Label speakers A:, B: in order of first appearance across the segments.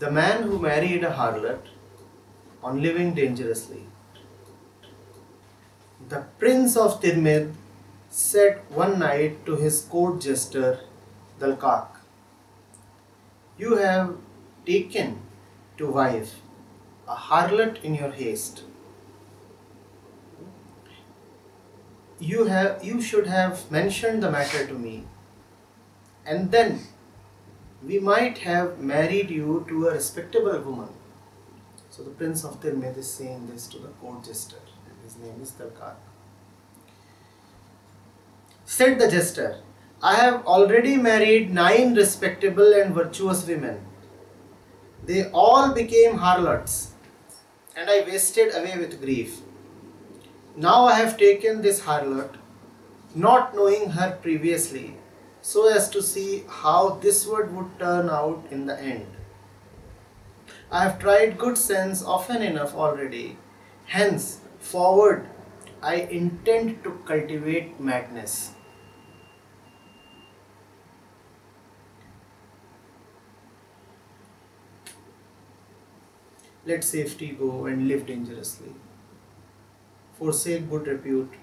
A: The man who married a harlot on living dangerously. The prince of Tirmidh said one night to his court-jester Dalqak, "You have taken to wife a harlot in your haste. You should have mentioned the matter to me, and then we might have married you to a respectable woman." So the prince of Tirmidh is saying this to the court-jester. His name is Dalqak. Said the jester, "I have already married 9 respectable and virtuous women. They all became harlots, and I wasted away with grief. Now I have taken this harlot, not knowing her previously, so as to see how this would turn out in the end. I have tried good sense often enough already. Henceforward, I intend to cultivate madness." Let safety go and live dangerously. Forsake good repute,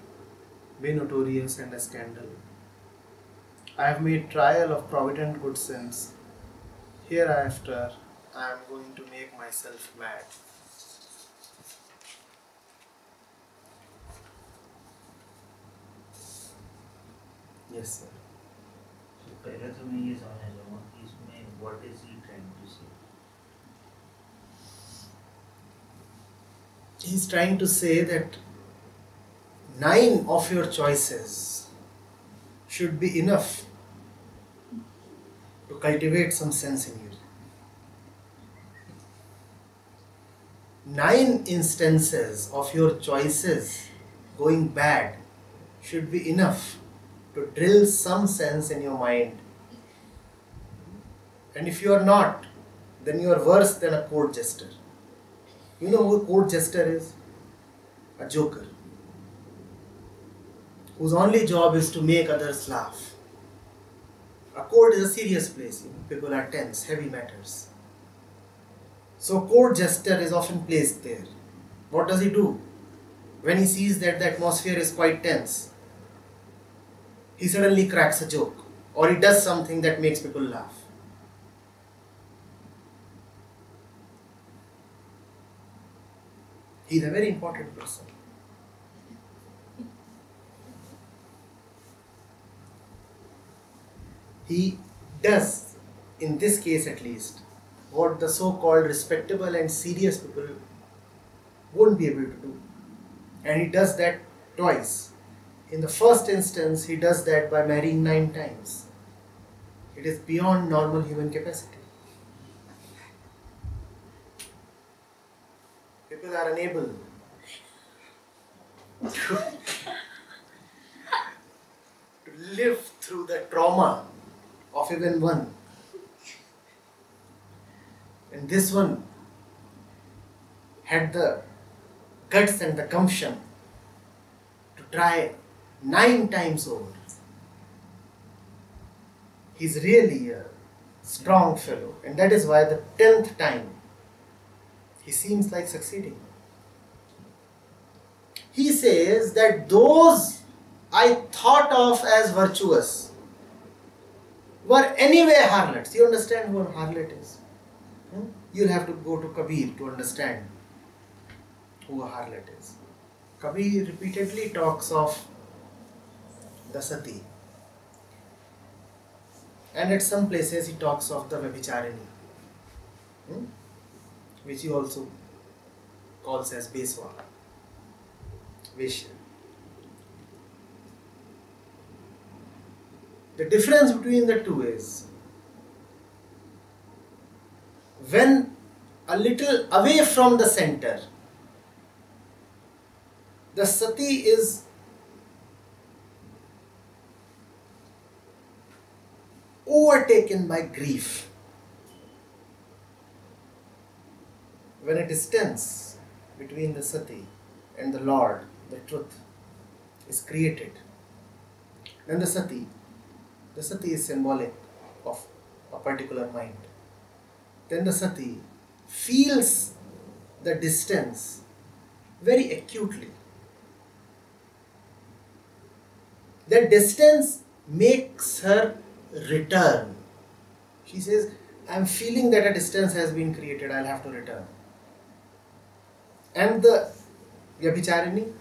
A: be notorious and a scandal. I have made trial of provident good sense. Hereafter I am going to make myself mad. Yes, sir.
B: So पहले तो मैं ये समझना चाहूँगा कि इसमें what is he trying to say?
A: He is trying to say that 9 of your choices should be enough to cultivate some sense in you. 9 instances of your choices going bad should be enough to drill some sense in your mind. And if you are not, then you are worse than a court jester. You know who a court jester is? A joker, whose only job is to make others laugh. A court is a serious place. People are tense, heavy matters. So court jester is often placed there. What does he do? When he sees that the atmosphere is quite tense, he suddenly cracks a joke, or he does something that makes people laugh. He is a very important person. He does, in this case at least, what the so-called respectable and serious people won't be able to do. And he does that twice. In the first instance, he does that by marrying 9 times. It is beyond normal human capacity. People are unable to live through the trauma of even one. And this one had the guts and the gumption to try 9 times over. He's really a strong fellow, and that is why the 10th time he seems like succeeding. He says that those I thought of as virtuous were anyway harlots. You understand who a harlot is? You'll have to go to Kabir to understand who a harlot is. Kabir repeatedly talks of the sati, and at some places he talks of the Vabhicharini, which he also calls as Beswa, Vishya. The difference between the two is, when a little away from the center, the sati is overtaken by grief. When a distance between the sati and the Lord, the truth, is created, then the sati is symbolic of a particular mind. then the sati feels the distance very acutely. That distance makes her return. She says, I am feeling that a distance has been created, I'll have to return. And the Vyabhicharini,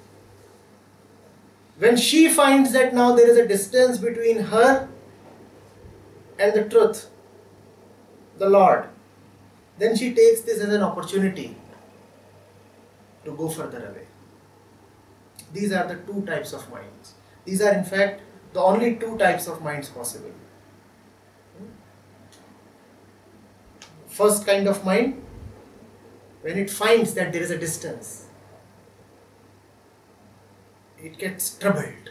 A: when she finds that now there is a distance between her and the truth, the Lord, then she takes this as an opportunity to go further away. These are the two types of minds. These are in fact the only two types of minds possible. First kind of mind, when it finds that there is a distance, it gets troubled,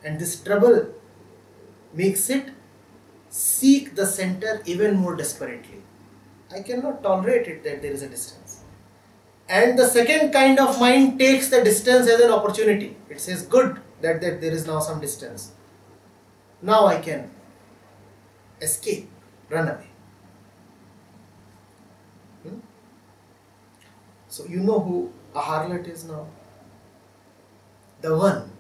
A: and this trouble makes it seek the center even more desperately. I cannot tolerate it that there is a distance. And the second kind of mind takes the distance as an opportunity. It says, good that there is now some distance. Now I can escape, run away. So you know who a harlot is now? The one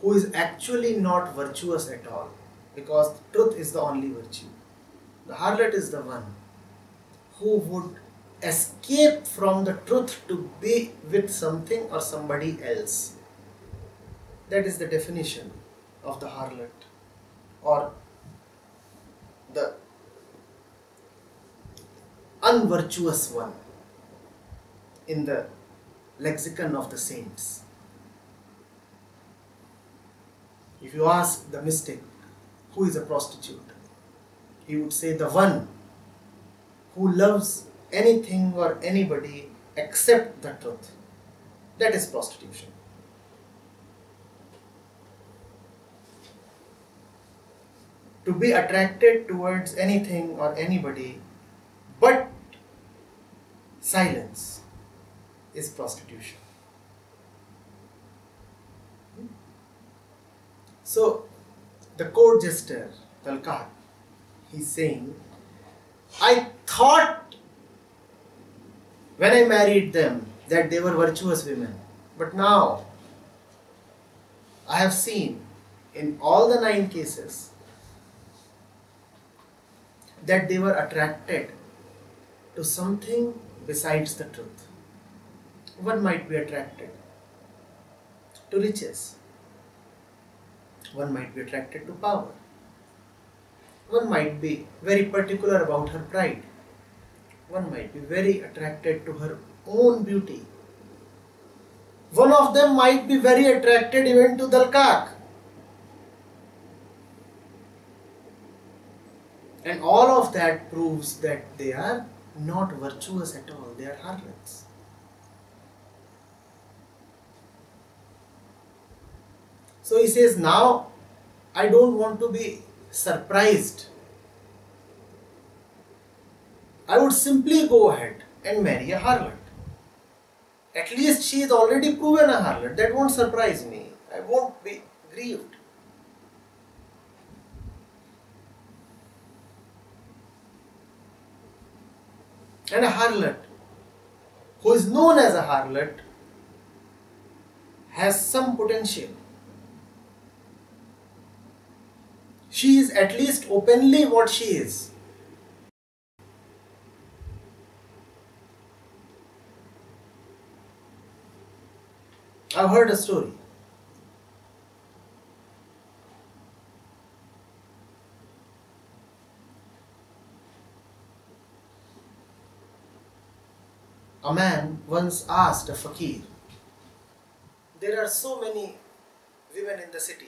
A: who is actually not virtuous at all, because truth is the only virtue. The harlot is the one who would escape from the truth to be with something or somebody else. That is the definition of the harlot, or the unvirtuous one in the lexicon of the saints. If you ask the mystic, who is a prostitute? He would say the one who loves anything or anybody except the truth. That is prostitution. To be attracted towards anything or anybody but silence is prostitution. So, the court-jester, Dalqak, he's saying, I thought when I married them that they were virtuous women, but now I have seen in all the 9 cases that they were attracted to something besides the truth. One might be attracted to riches. One might be attracted to power. One might be very particular about her pride. One might be very attracted to her own beauty. One of them might be very attracted even to Dalqak. And all of that proves that they are not virtuous at all. They are harlots. So he says, now I don't want to be surprised. I would simply go ahead and marry a harlot. At least she is already proven a harlot. That won't surprise me. I won't be grieved. And a harlot who is known as a harlot has some potential. She is at least openly what she is. I've heard a story. A man once asked a fakir, there are so many women in the city.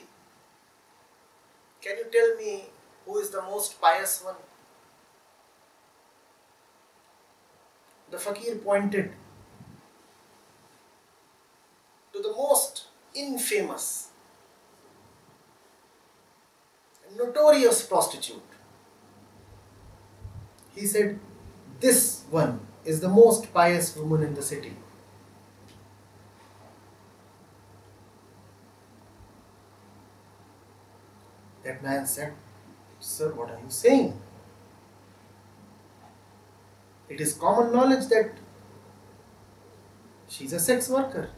A: Can you tell me who is the most pious one? The fakir pointed to the most infamous, notorious prostitute. He said, this one is the most pious woman in the city. That man said, sir, what are you saying? It is common knowledge that she is a sex worker.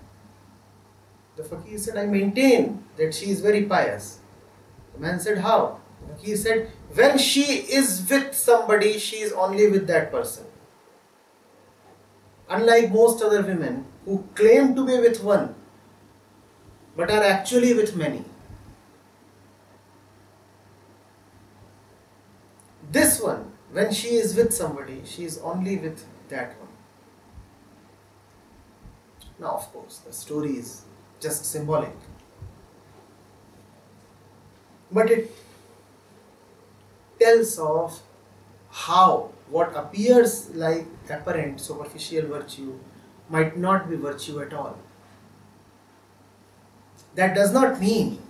A: The fakir said, I maintain that she is very pious. The man said, how? The fakir said, when she is with somebody, she is only with that person. Unlike most other women who claim to be with one, but are actually with many. This one, when she is with somebody, she is only with that one. Now, of course, the story is just symbolic. But it tells of how what appears like apparent superficial virtue might not be virtue at all. That does not mean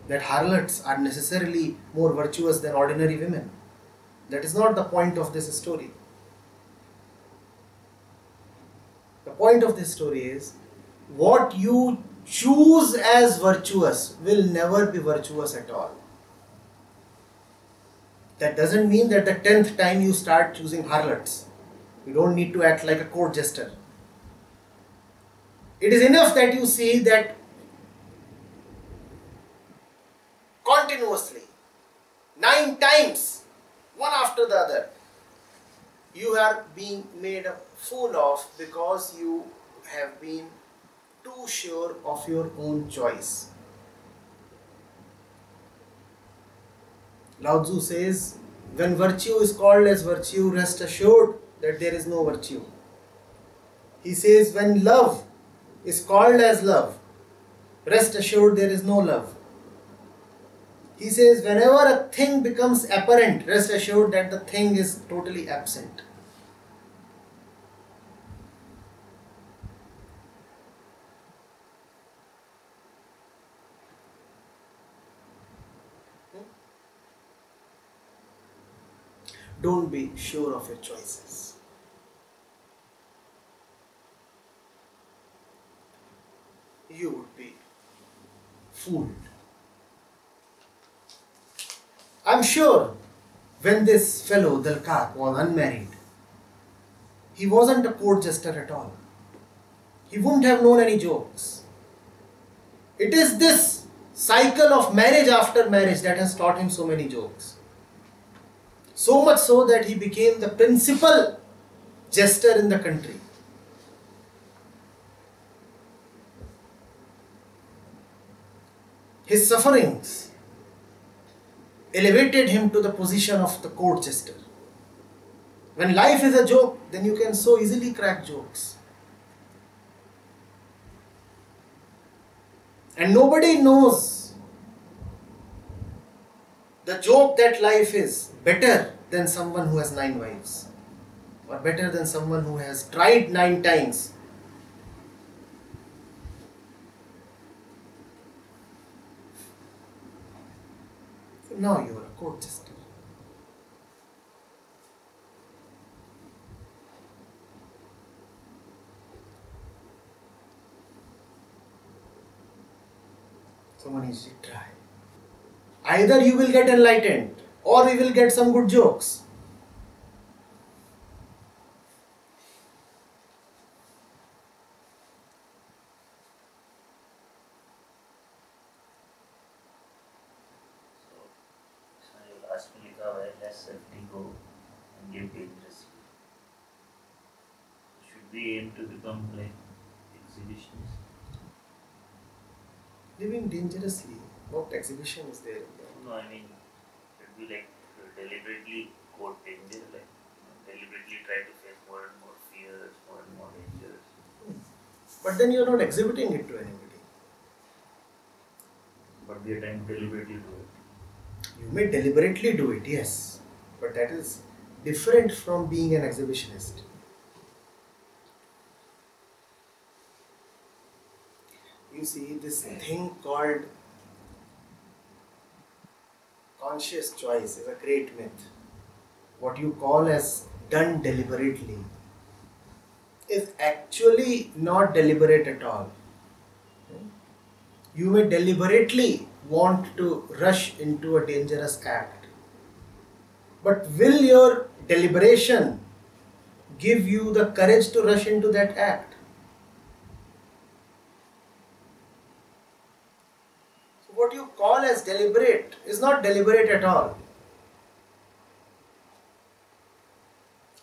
A: that harlots are necessarily more virtuous than ordinary women. That is not the point of this story. The point of this story is what you choose as virtuous will never be virtuous at all. That doesn't mean that the 10th time you start choosing harlots, you don't need to act like a court-jester. It is enough that you see that continuously, 9 times, one after the other, you are being made a fool of because you have been too sure of your own choice. Lao Tzu says, when virtue is called as virtue, rest assured that there is no virtue. He says, when love is called as love, rest assured there is no love. He says, whenever a thing becomes apparent, rest assured that the thing is totally absent. Don't be sure of your choices. You would be fooled. I'm sure when this fellow Dalqak was unmarried, he wasn't a court-jester at all. He wouldn't have known any jokes. It is this cycle of marriage after marriage that has taught him so many jokes. So much so that he became the principal jester in the country. His sufferings elevated him to the position of the court jester. When life is a joke, then you can so easily crack jokes. And nobody knows the joke that life is better than someone who has 9 wives, or better than someone who has tried 9 times. So now you are a court jester. Someone needs to try. Either you will get enlightened or we will get some good jokes.
B: So your last में लिखा हुआ है less safety go and live dangerously. Should we aim to become like exhibitionists?
A: Living dangerously. What exhibition is there?
B: No, I mean, should we like deliberately court danger, like deliberately try to face more and more fears, more and more dangers?
A: But then you are not exhibiting it to anybody.
B: But we are trying to deliberately do it.
A: You may deliberately do it, yes. But that is different from being an exhibitionist. You see, this thing called conscious choice is a great myth. What you call as done deliberately is actually not deliberate at all. You may deliberately want to rush into a dangerous act. But will your deliberation give you the courage to rush into that act? So what you call as deliberate is not deliberate at all.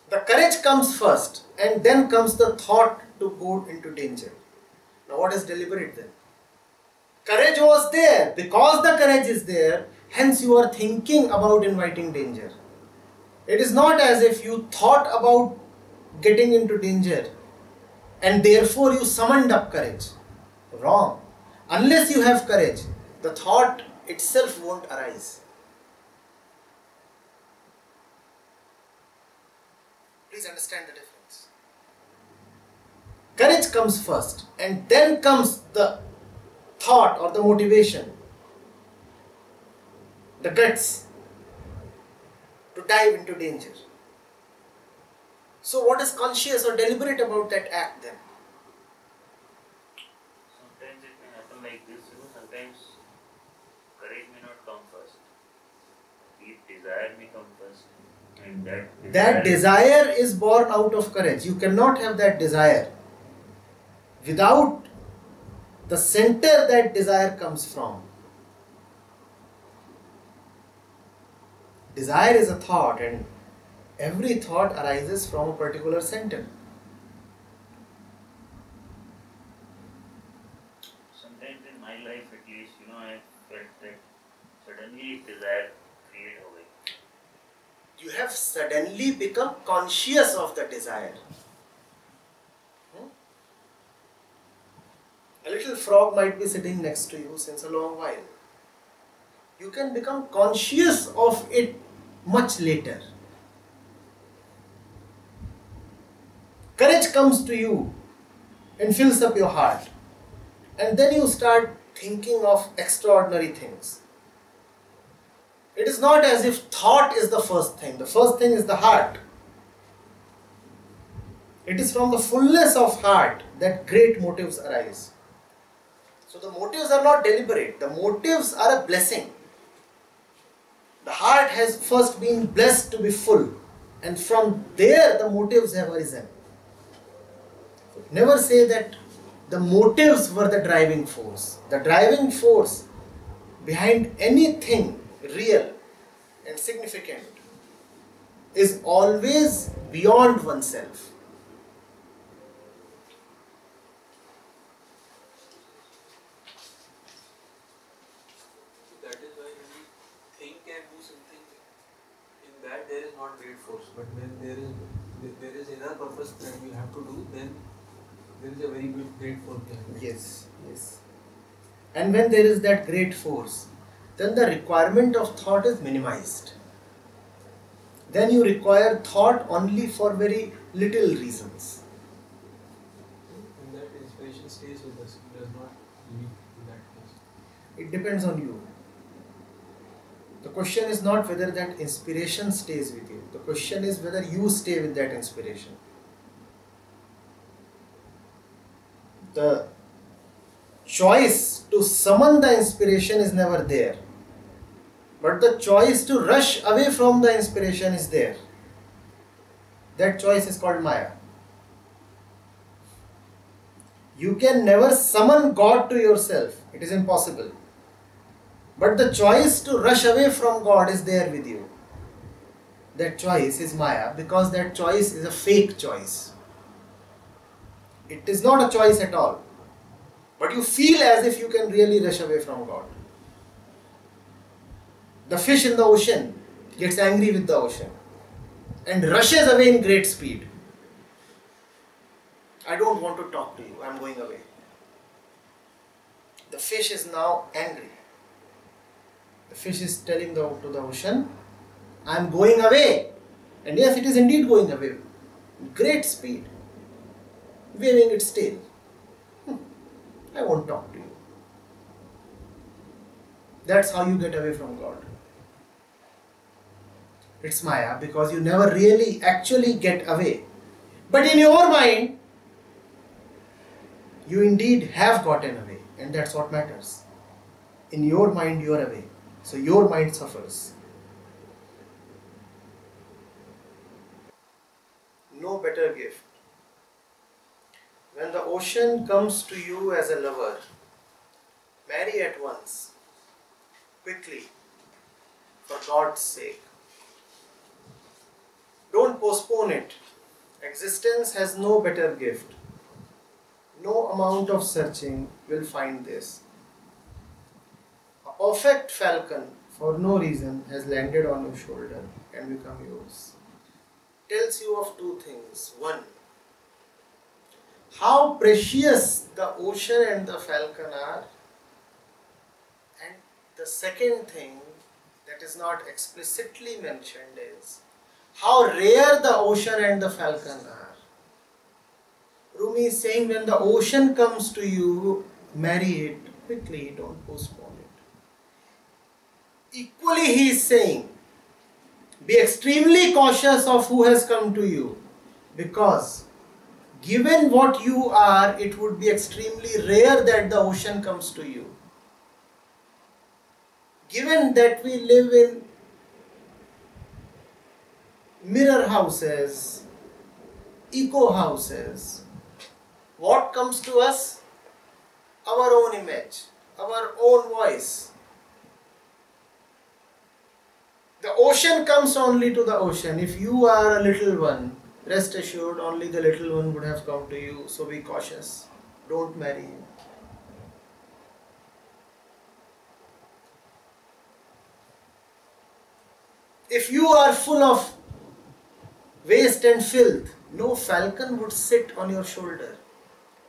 A: The courage comes first and then comes the thought to go into danger. Now what is deliberate then? Courage was there. Because the courage is there, hence you are thinking about inviting danger. It is not as if you thought about getting into danger and therefore you summoned up courage. Wrong. Unless you have courage, the thought itself won't arise. Please understand the difference. Courage comes first and then comes the thought or the motivation, the guts to dive into danger. So what is conscious or deliberate about that act then?
B: Sometimes it may happen like this, sometimes courage may not come first. Deep desire may come first. And
A: that desire is born out of courage. You cannot have that desire without the center that desire comes from. Desire is a thought and every thought arises from a particular center.
B: Sometimes in my life at least, I felt that suddenly desire created a way.
A: You have suddenly become conscious of the desire. A little frog might be sitting next to you since a long while. You can become conscious of it much later. Courage comes to you and fills up your heart. And then you start thinking of extraordinary things. It is not as if thought is the first thing. The first thing is the heart. It is from the fullness of heart that great motives arise. So the motives are not deliberate. The motives are a blessing. The heart has first been blessed to be full. And from there the motives have arisen. So never say that the motives were the driving force. The driving force behind anything real and significant is always beyond oneself.
C: That is why when we think and do something, in that there is not great force. But when there is inner purpose that we have to do, then there is a very great force behind it.
A: Yes, yes. And when there is that great force, then the requirement of thought is minimized. Then you require thought only for very little reasons.
C: And that inspiration stays with us. It does not leave in that place.
A: It depends on you. The question is not whether that inspiration stays with you. The question is whether you stay with that inspiration. The choice to summon the inspiration is never there. But the choice to rush away from the inspiration is there. That choice is called Maya. You can never summon God to yourself. It is impossible. But the choice to rush away from God is there with you. That choice is Maya because that choice is a fake choice. It is not a choice at all. But you feel as if you can really rush away from God. The fish in the ocean gets angry with the ocean and rushes away in great speed. I don't want to talk to you, I am going away. The fish is now angry. The fish is telling to the ocean, I am going away. And yes, it is indeed going away. Great speed. Waving its tail. I won't talk to you. That's how you get away from God. It's Maya because you never really actually get away. But in your mind, you indeed have gotten away. And that's what matters. In your mind, you are away. So your mind suffers. no better gift. When the ocean comes to you as a lover, marry at once, quickly, for God's sake. Don't postpone it. Existence has no better gift. No amount of searching will find this. A perfect falcon, for no reason, has landed on your shoulder and become yours. Tells you of two things. One, how precious the ocean and the falcon are. And the second thing that is not explicitly mentioned is how rare the ocean and the falcon are. Rumi is saying, when the ocean comes to you, marry it quickly, don't postpone it. Equally, he is saying, be extremely cautious of who has come to you, because given what you are, it would be extremely rare that the ocean comes to you. Given that we live in mirror houses, eco houses, what comes to us? Our own image, our own voice. The ocean comes only to the ocean. If you are a little one, rest assured only the little one would have come to you. So be cautious. Don't marry him. If you are full of waste and filth, no falcon would sit on your shoulder.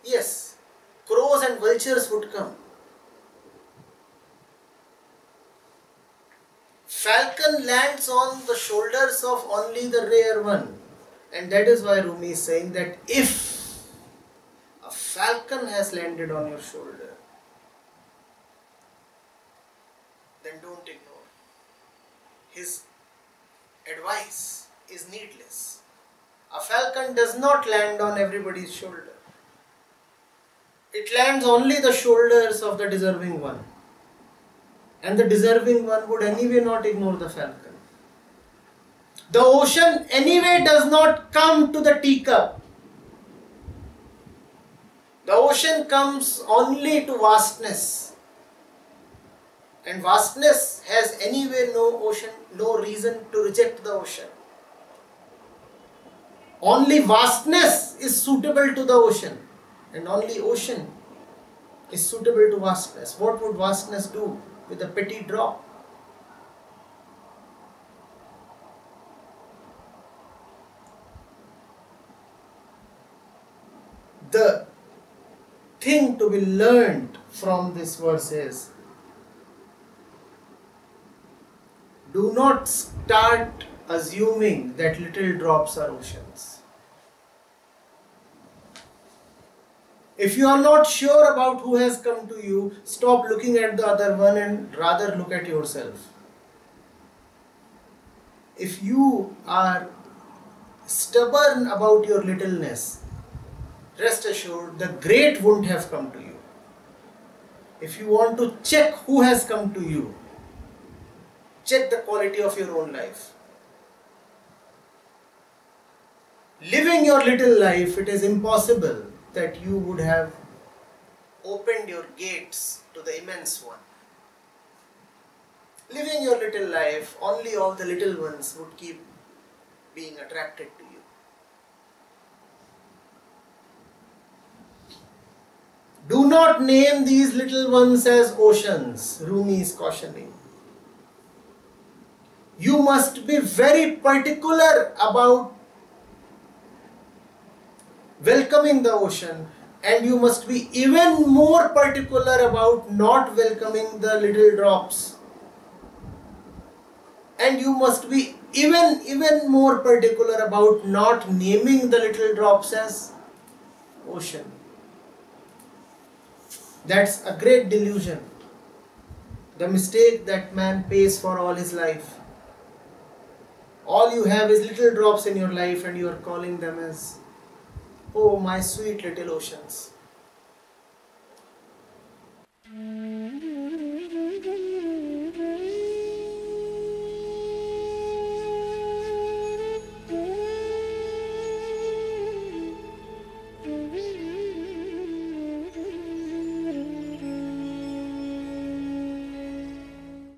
A: Yes, crows and vultures would come. Falcon lands on the shoulders of only the rare one. And that is why Rumi is saying that if a falcon has landed on your shoulder, then don't ignore. His advice is needless. A falcon does not land on everybody's shoulder. It lands only the shoulders of the deserving one. And the deserving one would anyway not ignore the falcon. The ocean anyway does not come to the teacup. The ocean comes only to vastness. And vastness has anyway no reason to reject the ocean. Only vastness is suitable to the ocean. And only ocean is suitable to vastness. What would vastness do with a petty drop? The thing to be learned from this verse is, do not start assuming that little drops are oceans. If you are not sure about who has come to you, stop looking at the other one and rather look at yourself. If you are stubborn about your littleness, rest assured the great won't have come to you. If you want to check who has come to you, check the quality of your own life. Living your little life, it is impossible that you would have opened your gates to the immense one. Living your little life, only all the little ones would keep being attracted to you. Do not name these little ones as oceans, Rumi is cautioning. You must be very particular about welcoming the ocean, and you must be even more particular about not welcoming the little drops. And you must be even more particular about not naming the little drops as ocean. That's a great delusion. The mistake that man pays for all his life. All you have is little drops in your life and you are calling them as, oh, my sweet little oceans.